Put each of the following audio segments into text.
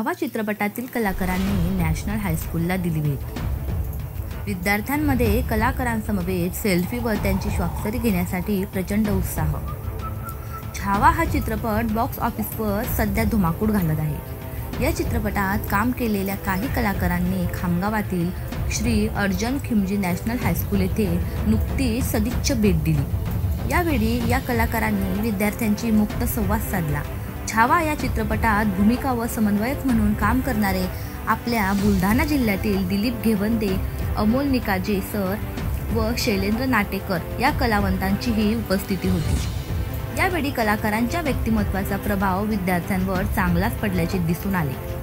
छावा चित्रपटातील कलाकारांनी नॅशनल हायस्कूलला दिली भेट। विद्यार्थ्यांमध्ये कलाकारांसमवेत सेल्फी व त्यांची स्वाक्षरी घेण्यासाठी प्रचंड उत्साह। छावा हा चित्रपट बॉक्स ऑफिसवर सध्या धुमाकूळ घालत आहे। या चित्रपटात काम केलेल्या काही कलाकारांनी खामगावातील श्री अर्जन खिमजी नॅशनल हायस्कूल येथे नुकतीच सदिच्छा भेट दिली। यावेळी या कलाकारांनी विद्यार्थ्यांची मुक्त संवाद साधला। छावा या चित्रपटात भूमिका व समन्वयक म्हणून काम करणारे आपल्या बुलढाणा जिल्ह्यातील दिलीप घेवंदे, अमोल निकाजे सर व शैलेंद्र नाटेकर या कलावंतांचीही उपस्थिती होती। यावेळी कलाकारांच्या व्यक्तिमत्वाचा प्रभाव विद्यार्थ्यांवर चांगलाच पडल्याचे दिसून आले।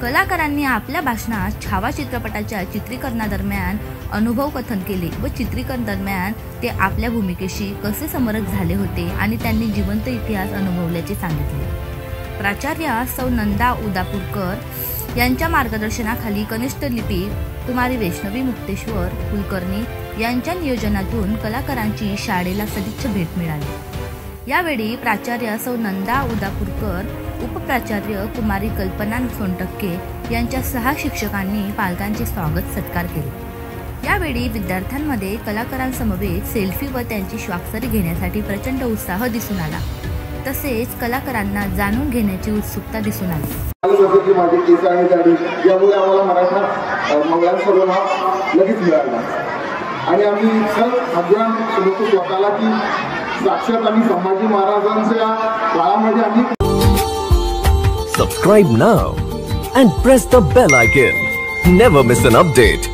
कलाकारांनी आपल्या भाषणात छावा चित्रपटाच्या चित्रीकरणादरम्यान अनुभव कथन केले व चित्रीकरण दरम्यान ते आपल्या भूमिकेशी कसे समरस झाले होते आणि त्यांनी जिवंत इतिहास अनुभवल्याचे सांगितले। प्राचार्य सौ नंदा उदापूरकर यांच्या मार्गदर्शनाखाली कनिष्ठ लिपिक कुमारी वैष्णवी मुक्तेश्वर कुलकर्णी यांच्या नियोजनातून कलाकारांची शाळेला सदिच्छा भेट मिळाली। यावेळी प्राचार्य सौ नंदा उदापूरकर, उपप्राचार्य कुमारी कल्पना सोनटक्के यांच्या 6 शिक्षकांनी पालकांचे स्वागत सत्कार केले। यावेळी विद्यार्थ्यांमध्ये कलाकारांसमवेत सेल्फी व त्यांची स्वाक्षरी घेण्यासाठी प्रचंड उत्साह दिसून आला। तसेच कलाकारांना जाणून घेण्याची उत्सुकता दिसून आली। माझे केस आणि दाढी यामुळे आम्हाला मराठा मंगळांसर्व लगेच मिळाला आणि आम्ही अभिमान समजतो स्वतःला की साक्षात आम्ही संभाजी महाराजांच्या काळामध्ये आम्ही। Subscribe now and press the bell icon. Never miss an update.